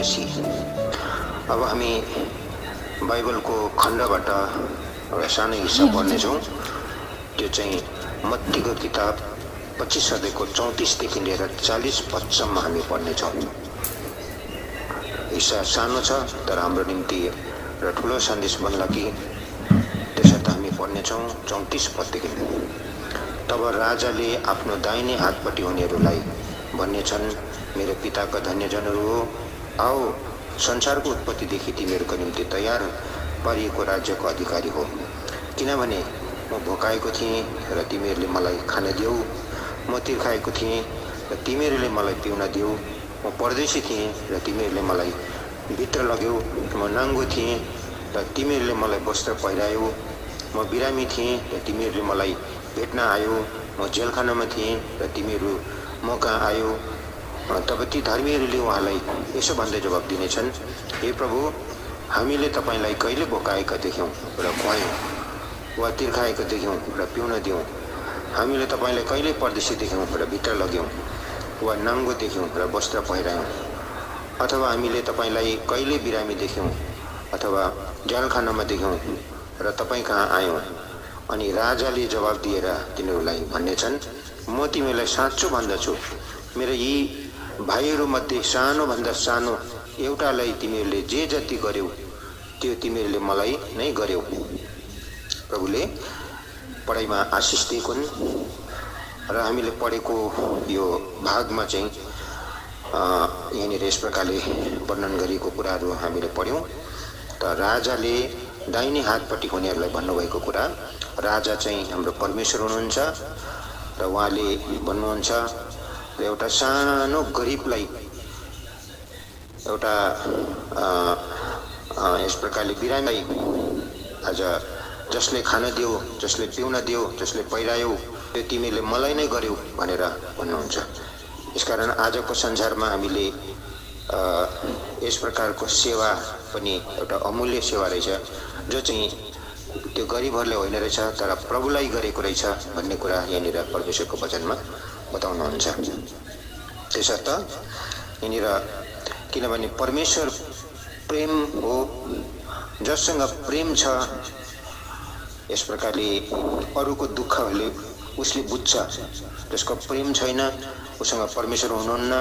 मसी। अब हामी बाइबलको खण्डबाट एउटा सानो हिस्सा पढ्नेछौँ। त्यो चाहिँ मत्तीको किताब 25 अध्यायको 34 देखि लिएर 40 पदसम्म हामी पढ्नेछौँ। हिस्सा सानो छ तर हाम्रो निम्ति र ठुलो सन्देश बन्ला कि त्यसर्थ हामी पढ्नेछौँ 34 पददेखि। तब राजाले आफ्नो दाहिने हातपट्टि हुनेहरूलाई भन्नेछन्, मेरो पिताका धन्यजनहरू हो, आओ संसारको उत्पत्तिदेखि तिमीहरूको निम्ति तयार पारिएको राज्यको अधिकारी हो। किनभने म भोकाएको थिएँ र तिमीहरूले मलाई खान दियौ, म तिर्खाएको थिएँ र तिमीहरूले मलाई पिउन दियौ, म परदेशी थिएँ र तिमीहरूले मलाई भित्र लग्यौ, म नाङ्गो थिएँ र तिमीहरूले मलाई वस्त्र पहिरायौ, म बिरामी थिएँ र तिमीहरूले मलाई भेट्न आयो, म जेलखानामा थिएँ र तिमीहरू म कहाँ आयो। तब ती धर्मीहरूले उहाँलाई यसो भन्दै जवाब दिनेछन्, हे प्रभु, हामीले तपाईँलाई कहिले भोकाएका देख्यौँ र खुवायौँ, वा तिर्खाएको देख्यौँ र पिउन दियौँ? हामीले तपाईँलाई कहिले परदेशी देख्यौँ र भित्र लग्यौँ, वा नाङ्गो देख्यौँ र वस्त्र पहिरायौँ? अथवा हामीले तपाईँलाई कहिले बिरामी देख्यौँ अथवा जेलखानामा देख्यौँ र तपाईँ कहाँ आयौँ? अनि राजाले जवाब दिएर तिनीहरूलाई भन्नेछन्, म तिमीलाई साँचो भन्दछु, मेरो यी भाइहरूमध्ये सानोभन्दा सानो एउटालाई तिमीहरूले जे जति गर्यौ त्यो तिमीहरूले मलाई नै गर्यौ। प्रभुले पढाइमा आशिष दिएकोन् र हामीले पढेको यो भागमा चाहिँ यहाँनिर यस प्रकारले वर्णन गरिएको कुराहरू हामीले पढ्यौँ। त राजाले दाहिने हातपट्टि हुनेहरूलाई भन्नुभएको कुरा, राजा चाहिँ हाम्रो परमेश्वर हुनुहुन्छ र उहाँले भन्नुहुन्छ र एउटा सानो गरिबलाई एउटा यस प्रकारले बिरामीलाई आज जसले खान दियो, जसले पिउन दियो, जसले पहिरायो, त्यो तिमीले मलाई नै गर्यौ भनेर भन्नुहुन्छ। यसकारण आजको संसारमा हामीले यस प्रकारको सेवा पनि एउटा अमूल्य सेवा रहेछ, जो चाहिँ त्यो गरिबहरूले होइन रहेछ तर प्रभुलाई गरेको रहेछ भन्ने कुरा यहाँनिर परमेश्वरको वचनमा बताउनुहुन्छ। त्यसर्थ यहाँनिर किनभने परमेश्वर प्रेम हो, जससँग प्रेम छ यस प्रकारले अरूको दुःखहरूले उसले बुझ्छ, जसको प्रेम छैन उसँग परमेश्वर हुनुहुन्न।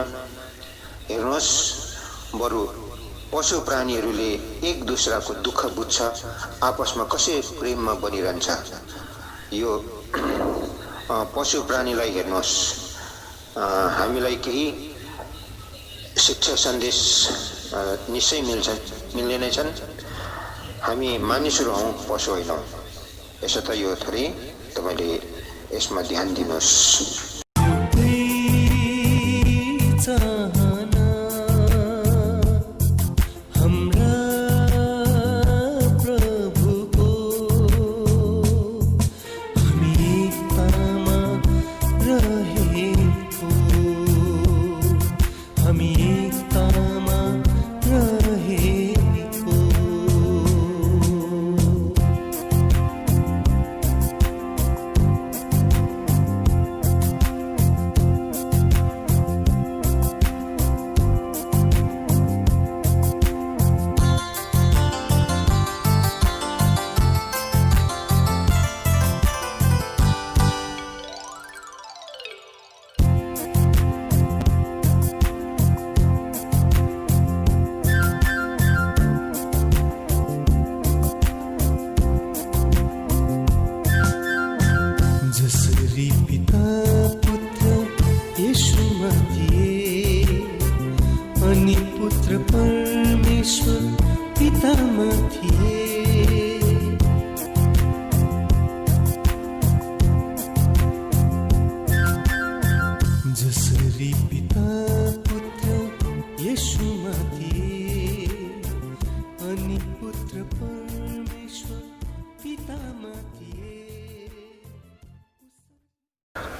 हेर्नुहोस्, बरु पशु प्राणीहरूले एक दूसराको दुःख बुझ्छ, आपसमा कसै प्रेममा बनिरहन्छ। यो पशु प्राणीलाई हेर्नुहोस्, हामीलाई केही शिक्षा सन्देश निश्चय मिल्ने नै छन्। हामी मानिसहरू हौँ, पशु होइनौँ। यसर्थ यो थोरै तपाईँले यसमा ध्यान दिनुहोस्।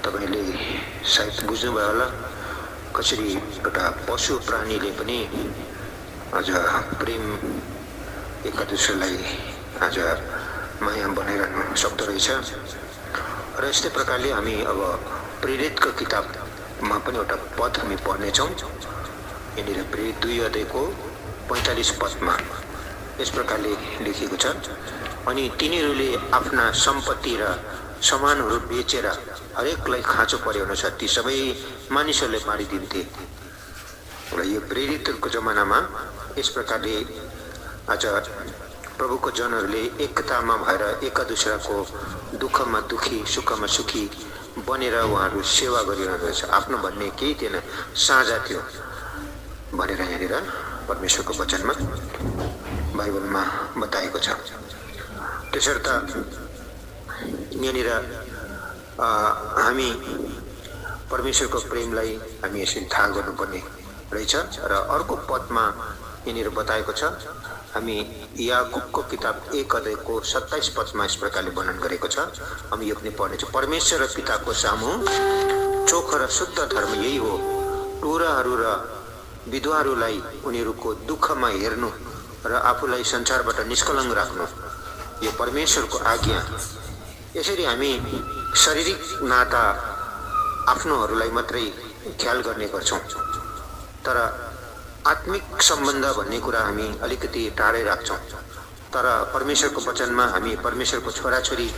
तपाईँले सायद बुझ्नुभयो होला कसरी एउटा पशु प्राणीले पनि आज प्रेम एक दुसरालाई आज माया बनाइरहनु सक्दो रहेछ। र यस्तै प्रकारले हामी अब प्रेरितको किताबमा पनि एउटा पद हामी पढ्नेछौँ। यहाँनिर प्रेरित 2 अध्यायको 45 पदमा यस प्रकारले लेखिएको छ। अनि तिनीहरूले आफ्ना सम्पत्ति र सामानहरू बेचेर हरेकलाई खाँचो पर्यो अनुसार ती सबै मानिसहरूले मारिदिन्थे। र यो प्रेरितहरूको जमानामा यस प्रकारले आज प्रभुको जनहरूले एकतामा भएर एक दूसराको दुःखमा दुखी सुखमा सुखी बनेर उहाँहरू सेवा गरिरहनु रहेछ। आफ्नो भन्ने केही थिएन, साझा थियो भनेर यहाँनिर परमेश्वरको वचनमा बाइबलमा बताएको छ। त्यसर्थ यहाँनिर हामी परमेश्वरको प्रेमलाई हामी यसरी थाहा गर्नुपर्ने रहेछ। र अर्को पदमा यहाँनिर बताएको छ, हामी याकुबको किताब 1 अध्यायको 27 पदमा यस प्रकारले वर्णन गरेको छ। हामी यो पनि पढ्नेछौँ। परमेश्वर र पिताको सामु चोखो र शुद्ध धर्म यही हो, टुराहरू र विधवाहरूलाई उनीहरूको दुःखमा हेर्नु र आफूलाई संसारबाट निष्कलङ्क राख्नु, यो परमेश्वरको आज्ञा। यसरी हामी शारीरिक नाता आफ्नोहरूलाई मात्रै ख्याल गर्ने गर्छौँ, तर आत्मिक सम्बन्ध भन्ने कुरा हामी अलिकति टाढै राख्छौँ। तर परमेश्वरको वचनमा हामी परमेश्वरको छोराछोरी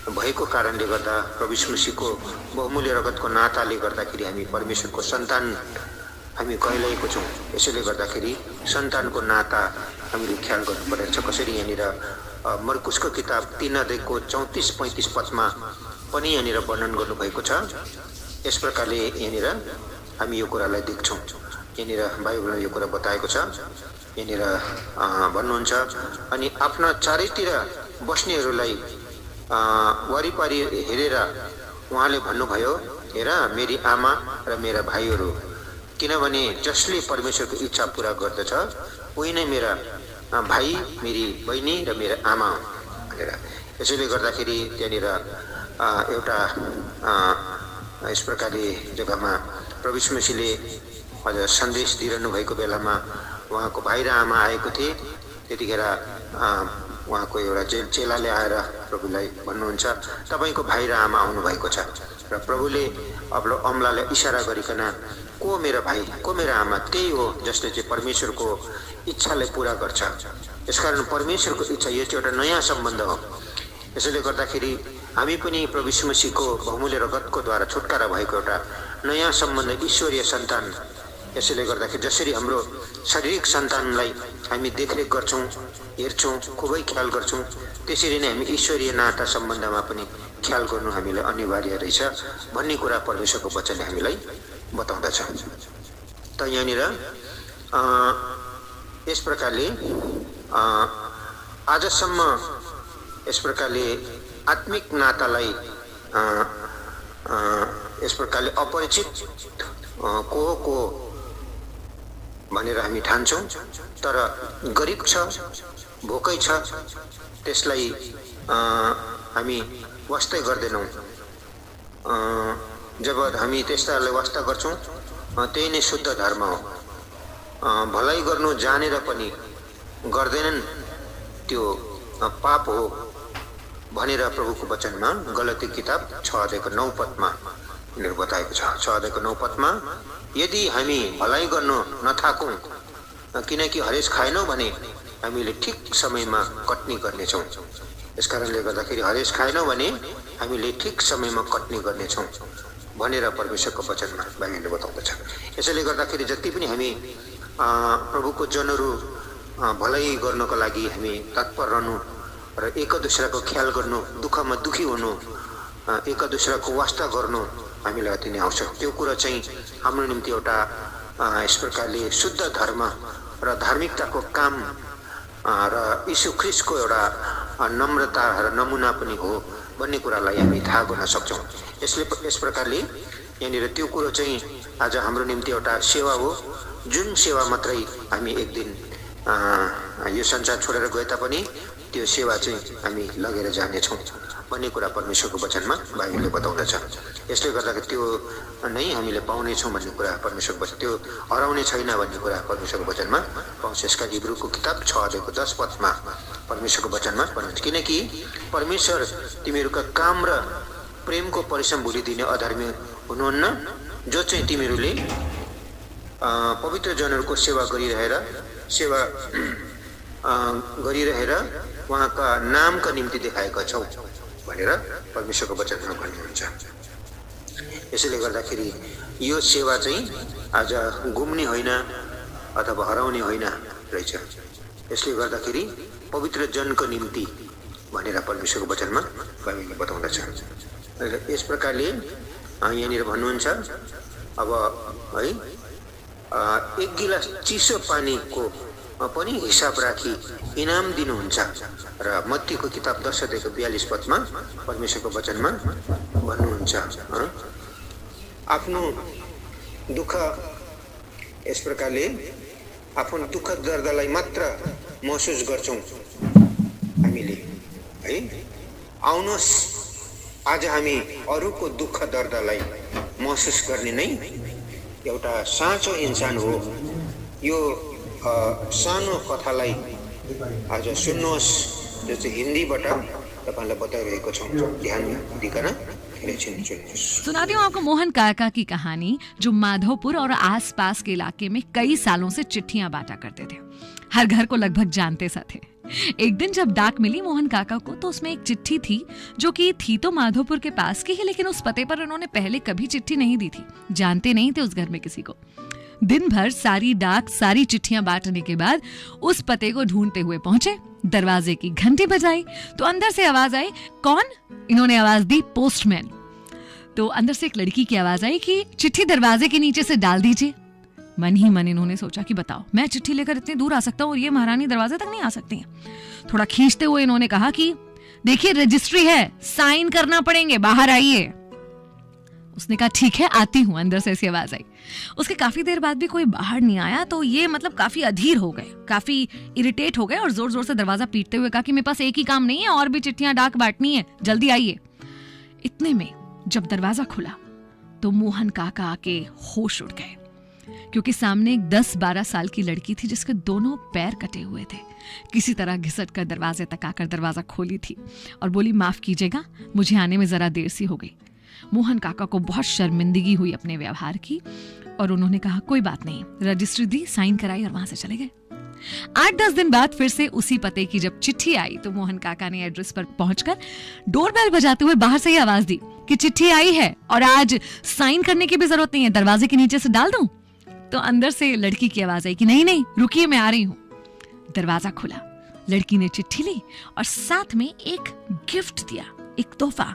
भएको कारणले गर्दा, प्रभु यीशु मसीहको बहुमूल्य रगतको नाताले गर्दाखेरि हामी परमेश्वरको सन्तान हामी कहलाएको छौँ। यसैले गर्दाखेरि सन्तानको नाता हामीले ख्याल गर्नुपर्नेछ। कसरी यहाँनिर मर्कुसको किताब 3 अध्यायको 34-35 पदमा पनि यहाँनिर वर्णन गर्नुभएको छ। यस प्रकारले यहाँनिर हामी यो कुरालाई देख्छौँ। यहाँनिर बाइबलमा यो कुरा बताएको छ। यहाँनिर भन्नुहुन्छ, अनि आफ्ना चारैतिर बस्नेहरूलाई वरिपरि हेरेर उहाँले भन्नुभयो, हेर मेरी आमा र मेरा भाइहरू, किनभने जसले परमेश्वरको इच्छा पूरा गर्दछ उही नै मेरा भाइ, मेरी बहिनी र मेरा आमा भनेर। यसैले गर्दाखेरि त्यहाँनिर एउटा यस प्रकारले जग्गामा प्रभु यीशु मसीहले अझ सन्देश दिइरहनु भएको बेलामा उहाँको भाइ र आमा आएको थिए। त्यतिखेर उहाँको एउटा चेलाले आएर प्रभुलाई भन्नुहुन्छ, तपाईँको भाइ र आमा आउनुभएको छ। र प्रभुले अब अमलालाई इसारा गरिकन, को मेरा भाइ को मेरा आमा, त्यही हो जसले चाहिँ परमेश्वरको इच्छालाई पुरा गर्छ। यसकारण परमेश्वरको इच्छा यो चाहिँ एउटा नयाँ सम्बन्ध हो। यसैले गर्दाखेरि हामी पनि प्रभु यीशु मसीहको बहुमूल्य रगतको द्वारा छुटकारा भएको एउटा नयाँ सम्बन्ध, ईश्वरीय सन्तान। यसैले गर्दाखेरि जसरी हाम्रो शारीरिक सन्तानलाई हामी देखरेख गर्छौँ, हेर्छौँ, खुबै ख्याल गर्छौँ, त्यसरी नै हामी ईश्वरीय नाता सम्बन्धमा पनि ख्याल गर्नु हामीलाई अनिवार्य रहेछ भन्ने कुरा परमेश्वरको वचनले हामीलाई बताउँदछ। त यहाँनिर यस प्रकारले आजसम्म यस प्रकारले आत्मिक नातालाई यस प्रकारले अपरिचित को भनेर हामी ठान्छौँ। तर गरिब छ, भोकै छ, त्यसलाई हामी वास्तै गर्दैनौँ। जब हामी त्यस्ताहरूलाई वास्ता गर्छौँ त्यही नै शुद्ध धर्म हो। भलाइ गर्नु जानेर पनि गर्दैनन् त्यो पाप हो भनेर प्रभुको वचनमा गलती किताब 6 अध्यायको 9 पदमा बताएको छ। 6 अध्यायको 9 पदमा, यदि हामी भलाइ गर्नु नथाकौँ किनकि हरेस खाएनौँ भने हामीले ठिक समयमा कटनी गर्नेछौँ। यसकारणले गर्दाखेरि हरेस खाएनौँ भने हामीले ठिक समयमा कटनी गर्नेछौँ भनेर परमेश्वरको वचनमा बाइबलले बताउँदछ। यसैले गर्दाखेरि जति पनि हामी प्रभुको जनहरू भलाइ गर्नको लागि हामी तत्पर रहनु र एक दूसराको ख्याल गर्नु, दुःखमा दुखी हुनु, एक दूसराको वास्ता गर्नु हामीलाई अति नै आवश्यक। त्यो कुरा चाहिँ हाम्रो निम्ति एउटा यस प्रकारले शुद्ध धर्म र धार्मिकताको काम र यीशु ख्रीष्टको एउटा नम्रता र नमुना पनि हो भन्ने कुरालाई हामी थाहा गर्न सक्छौँ। यस प्रकारले यहाँनिर त्यो कुरो चाहिँ आज हाम्रो निम्ति एउटा सेवा हो, जुन सेवा मात्रै हामी एक दिन यो संसार छोडेर गए तापनि त्यो सेवा चाहिँ हामी लगेर जानेछौँ भन्ने कुरा परमेश्वरको वचनमा बाइबलले बताउँदछ। यसले गर्दाखेरि त्यो नै हामीले पाउनेछौँ भन्ने कुरा परमेश्वरको वचन, त्यो हराउने छैन भन्ने कुरा परमेश्वरको वचनमा पाउँछ। यसका हिब्रूको किताब 6 अध्यायको 10 पदमा परमेश्वरको वचनमा भन्नुहुन्छ, किनकि परमेश्वर तिमीहरूका काम र प्रेमको परिश्रम भुलिदिने अधर्मी हुनुहुन्न, जो चाहिँ तिमीहरूले पवित्र जनहरूको सेवा गरिरहेर सेवा गरिरहेर उहाँका नामका निम्ति देखाएका छौँ भनेर परमेश्वरको वचनमा भन्नुहुन्छ। यसैले गर्दाखेरि यो सेवा चाहिँ आज गुम्ने होइन अथवा हराउने होइन रहेछ। यसले गर्दाखेरि पवित्र जनको निम्ति भनेर परमेश्वरको वचनमा बाइबलले बताउँदछ। यस प्रकारले यहाँनिर भन्नुहुन्छ अब है एक गिलास चिसो पानीको पनि हिसाब राखी इनाम दिनुहुन्छ र मत्तीको किताब 10:42 परमेश्वरको वचनमा भन्नुहुन्छ। आफ्नो दुःख यस प्रकारले आफ्नो दुःख दर्दलाई मात्र महसुस गर्छौं हामीले है। आउनुहोस् आज हामी अरूको दुःख दर्दलाई महसुस गर्ने नै एउटा साँचो इन्सान हो। यो सानो कथालाई आज सुन्नुहोस्, जो चाहिँ हिन्दीबाट तपाईलाई बताइरहेको छौं, ध्यान दिइकन सुनाती हूँ आपको मोहन काका की कहानी, जो माधोपुर और आसपास के इलाके में कई सालों से चिट्ठियां बांटा करते थे। हर घर को लगभग जानते सा थे। एक दिन जब डाक मिली मोहन काका को तो उसमें एक चिट्ठी थी, जो कि थी तो माधोपुर के पास की ही, लेकिन उस पते पर उन्होंने पहले कभी चिट्ठी नहीं दी थी, जानते नहीं थे उस घर में किसी को। दिन भर सारी डाक सारी चिट्ठियां बांटने के बाद उस पते को ढूंढते हुए पहुंचे। दरवाजे की घंटी बजाई तो अंदर से आवाज आई, कौन? इन्होंने आवाज दी, पोस्टमैन। तो अंदर से एक लड़की की आवाज आई कि चिट्ठी दरवाजे के नीचे से डाल दीजिए। मन ही मन इन्होंने सोचा कि बताओ, मैं चिट्ठी लेकर इतनी दूर आ सकता हूँ और ये महारानी दरवाजे तक नहीं आ सकती हैं। थोड़ा खींचते हुए इन्होंने कहा कि देखिए रजिस्ट्री है, साइन करना पड़ेंगे, बाहर आइए। उसने कहा ठीक है, आती हूं। अंदर से ऐसी आवाज आई। उसके काफी देर बाद भी कोई बाहर नहीं आया तो ये मतलब काफी अधीर हो गए, काफी इरिटेट हो गए और जोर जोर से दरवाजा पीटते हुए कहा कि मेरे पास एक ही काम नहीं है, और भी चिट्ठियां डाक बांटनी है, जल्दी आइए। इतने में जब दरवाजा खुला तो मोहन काका आके होश उड़ गए, क्योंकि सामने एक 10-12 साल की लड़की थी जिसके दोनों पैर कटे हुए थे। किसी तरह घिसट कर दरवाजे तक आकर दरवाजा खोली थी और बोली, माफ कीजिएगा, मुझे आने में जरा देर सी हो गई। मोहन काका को बहुत शर्मिंदगी हुई अपने व्यवहार की और उन्होंने कहा कोई बात नहीं, रजिस्ट्री दी, साइन कराई और वहां से चले गए। 8-10 दिन बाद फिर से उसी पते की जब चिट्ठी आई तो मोहन काका ने एड्रेस पर पहुंचकर डोरबेल बजाते हुए बाहर से ही आवाज दी कि चिट्ठी आई है और आज साइन करने की भी जरूरत नहीं है, दरवाजे के नीचे से डाल दूं। तो अंदर से लड़की की आवाज आई कि नहीं नहीं रुकिए, मैं आ रही हूं। दरवाजा खुला, लड़की ने चिट्ठी ली और साथ में एक गिफ्ट दिया, एक तोहफा,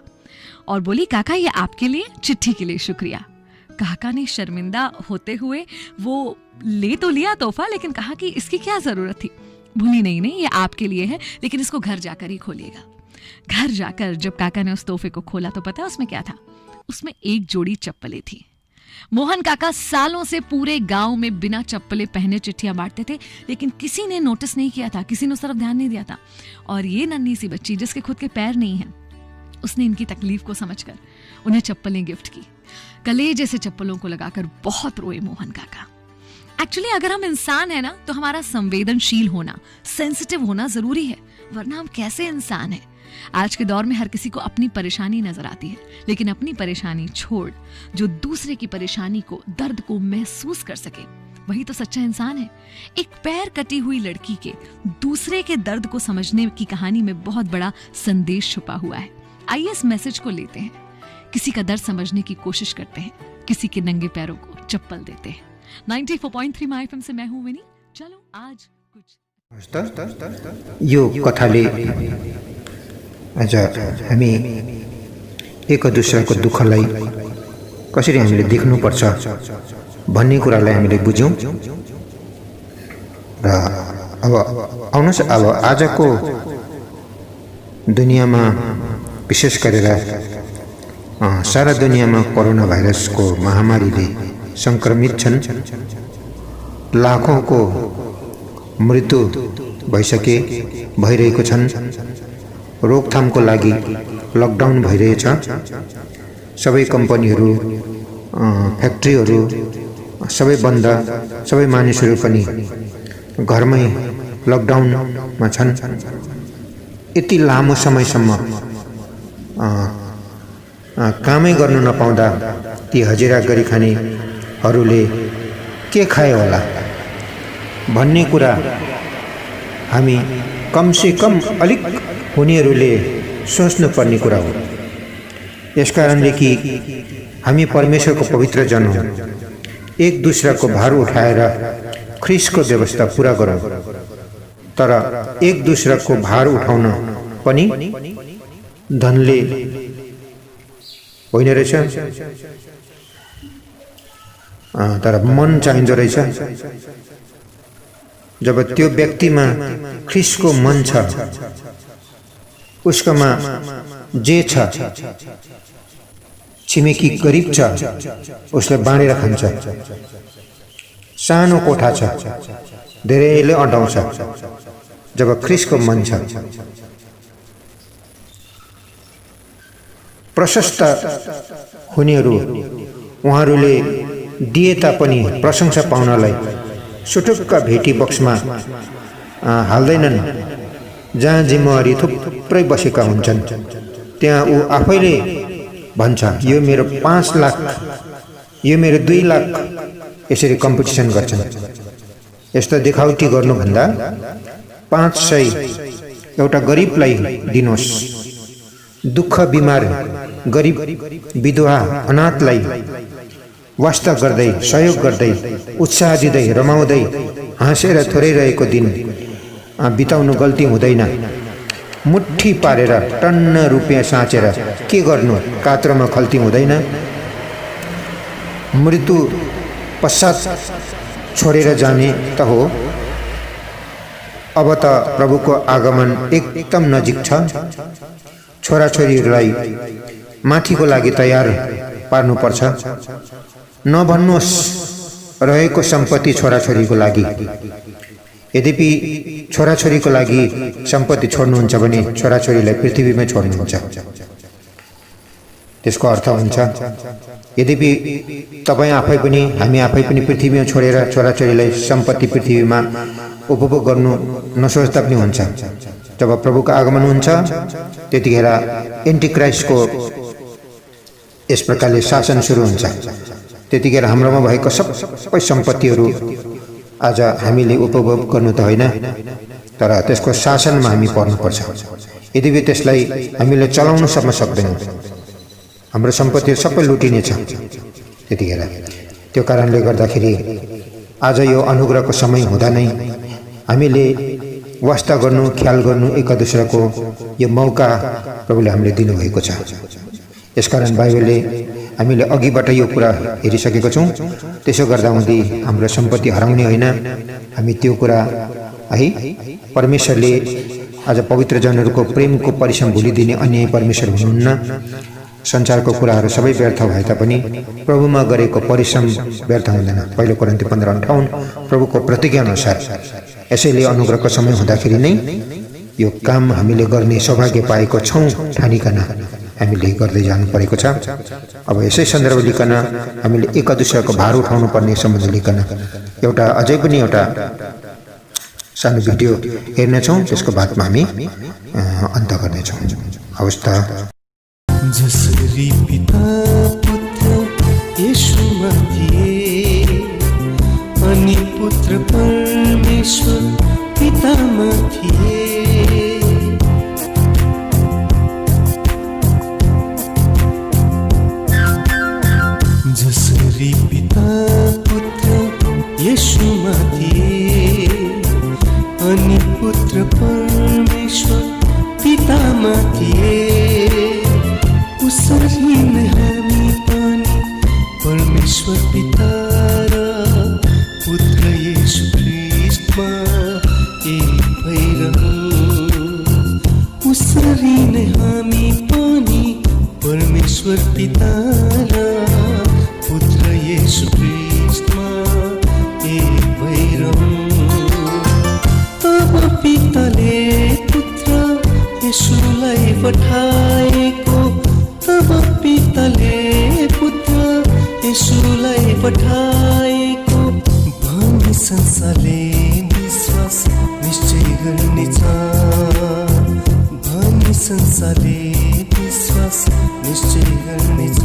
और बोली काका ये आपके लिए, चिट्ठी के लिए शुक्रिया। काका ने शर्मिंदा होते हुए वो ले तो लिया तोहफा, लेकिन कहा कि इसकी क्या जरूरत थी। बोली नहीं नहीं, ये आपके लिए है, लेकिन इसको घर जाकर ही खोलिएगा। घर जाकर जब काका ने उस तोहफे को खोला तो पता है उसमें क्या था? उसमें एक जोड़ी चप्पलें थी। मोहन काका सालों से पूरे गांव में बिना चप्पलें पहने चिट्ठियां बांटते थे, लेकिन किसी ने नोटिस नहीं किया था, किसी ने उस तरफ ध्यान नहीं दिया था। और ये नन्ही सी बच्ची जिसके खुद के पैर नहीं हैं, उसने इनकी तकलीफ को समझकर उन्हें चप्पलें गिफ्ट की। कलेजे से चप्पलों को लगाकर बहुत रोए मोहन काका। एक्चुअली अगर हम इंसान है ना, तो हमारा संवेदनशील होना, सेंसिटिव होना जरूरी है, वरना हम कैसे इंसान हैं। आज के दौर में हर किसी को अपनी परेशानी नजर आती है, लेकिन अपनी परेशानी छोड़ जो दूसरे की परेशानी को, दर्द को महसूस कर सके, वही तो सच्चा इंसान है। एक पैर कटी हुई लड़की के दूसरे के दर्द को समझने की कहानी में बहुत बड़ा संदेश छुपा हुआ है। आइए इस मैसेज को लेते हैं, किसी का दर्द समझने की कोशिश करते हैं, किसी के नंगे पैरों को चप्पल देते हैं। 94.3 माय एफएम से मैं हूं विनी। चलो आज कुछ यो कथाले आज हामी एक दुसराको दुःखलाई कसरी हामीले देख्नुपर्छ भन्ने कुरालाई हामीले बुझ्यौं। र अब आउनुहोस्, अब आजको दुनियाँमा विशेष गरेर सारा दुनियाँमा कोरोना भाइरसको महामारीले संक्रमित छन्। लाखौंको मृत्यु भइरहेको छन्। रोकथामको लागि लकडाउन भइरहेछ। सबै कम्पनीहरू, फ्याक्ट्रीहरू सबै बन्द, सबै मानिसहरू पनि घरमै लकडाउनमा छन्। यति लामो समयसम्म कामै गर्न नपाउँदा ती हजिरा गरी खानेहरूले के खाए होला? भन्ने कुरा हामी कमसे कम अलिक हुनेहरूले सोच्नुपर्ने कुरा हो। यसकारणले कि हामी परमेश्वरको पवित्र जन हौँ, एक दूसराको भार उठाएर ख्रीष्टको व्यवस्था पूरा गरौँ। तर एक दूसराको भार उठाउन पनि धनले होइन रहेछ, तर मन चाहिँदो रहेछ। जब त्यो व्यक्तिमा ख्रीष्टको मन छ, उसकोमा जे छ, छिमेकी गरिब छ उसले बाँडेर खान्छ, सानो कोठा छ धेरैले अटाउँछ। जब ख्रीष्टको मन छ, प्रशस्त हुनेहरू उहाँहरूले दिए तापनि प्रशंसा पाउनलाई सुटुक्क भेटी बक्समा हाल्दैनन्। जहाँ जिम्मेवारी थुप्रै बसेका हुन्छन् त्यहाँ ऊ आफैले भन्छ, यो मेरो 5 लाख, यो मेरो 2 लाख, यसरी कम्पिटिसन गर्छन्। यस्तो देखाउटी गर्नुभन्दा 500 एउटा गरिबलाई दिनुहोस्, दुःख बिमार गरिब विधवा अनाथलाई वास्ता गर्दै, सहयोग गर्दै, उत्साह दिँदै, रमाउँदै, हाँसेर थोरै रहेको दिन बिताउनु गल्ती हुँदैन। मुट्ठी पारेर टन्न रुपियाँ साँचेर के गर्नु, कात्रोमा खल्ती हुँदैन। मृत्यु पश्चात छोडेर जाने त हो। अब त प्रभुको आगमन एकदम नजिक छ। छोराछोरीहरूलाई माथिको लागि तयार पार्नुपर्छ। नभन्नुहोस् रहेको सम्पत्ति छोराछोरीको लागि। यद्यपि छोराछोरीको लागि सम्पत्ति छोड्नुहुन्छ भने छोराछोरीलाई पृथ्वीमै छोड्नुहुन्छ। त्यसको अर्थ हुन्छ, यद्यपि तपाईँ आफै पनि, हामी आफै पनि पृथ्वीमा छोडेर छोराछोरीलाई सम्पत्ति पृथ्वीमा उपभोग गर्नु नसोच्दा पनि हुन्छ। जब प्रभुको आगमन हुन्छ त्यतिखेर एन्टिक्राइस्टको यस प्रकारले शासन सुरु हुन्छ। त्यतिखेर हाम्रोमा भएको सबै सम्पत्तिहरू आज हामीले उपभोग गर्नु त होइन, तर त्यसको शासनमा हामी पर्नुपर्छ। यद्यपि त्यसलाई हामीले चलाउन सक्दैनौँ, हाम्रो सम्पत्तिहरू सबै लुटिनेछ त्यतिखेर। त्यो कारणले गर्दाखेरि आज यो अनुग्रहको समय हुँदा नै हामीले वास्ता गर्नु, ख्याल गर्नु, एक दूसराको यो मौका प्रभुले हामीले दिनुभएको छ। यसकारण बाइबलले हामीले अघिबाट यो कुरा हेरिसकेको छौँ। त्यसो गर्दा हुँदै हाम्रो सम्पत्ति हराउने होइन, हामी त्यो कुरा है परमेश्वरले आज पवित्र जनहरूको प्रेमको परिश्रम भुलिदिने अन्याय परमेश्वर हुनुहुन्न। संसारको कुराहरू सबै व्यर्थ भए तापनि प्रभुमा गरेको परिश्रम व्यर्थ हुँदैन। पहिलो कोरिन्थी 15:58 प्रभुको प्रतिज्ञा अनुसार। यसैले अनुग्रहको समय हुँदाखेरि नै यो काम हामीले गर्ने सौभाग्य पाएको छौँ ठानिकन हामीले गर्दै जानु परेको छ। अब यसै सन्दर्भ लिकन हामीले एक दूसराको भार उठाउनु पर्ने सम्बन्ध लिकन एउटा अझै पनि एउटा सानो भिडियो हेर्नेछौँ। त्यसको बादमा हामी अन्त गर्नेछौँ। हवस् त। जसरी पिता पुत्र येशूमा थिए अनि पुत्र परमेश्वर पितामा थिए, जसरी पिता पुत्र येशूमा थिए अनि पुत्र परमेश्वर पितामा थिए, उसरी नै हामी पनि परमेश्वर पिता र पुत्र येशू ख्रीष्टमा एक भइरहौँ। उसरी नै हामी पनि परमेश्वर पिता र पुत्र येशू ख्रीष्टमा एक भइरहौँ। तब पिताले पुत्र येशूलाई पठाएको, तब पिताले पुत्र येशूलाई पठाएको भन्ने संसारले विश्वास निश्चय गर्नेछ, भन्ने संसारले विश्वास निश्चय गर्नेछ।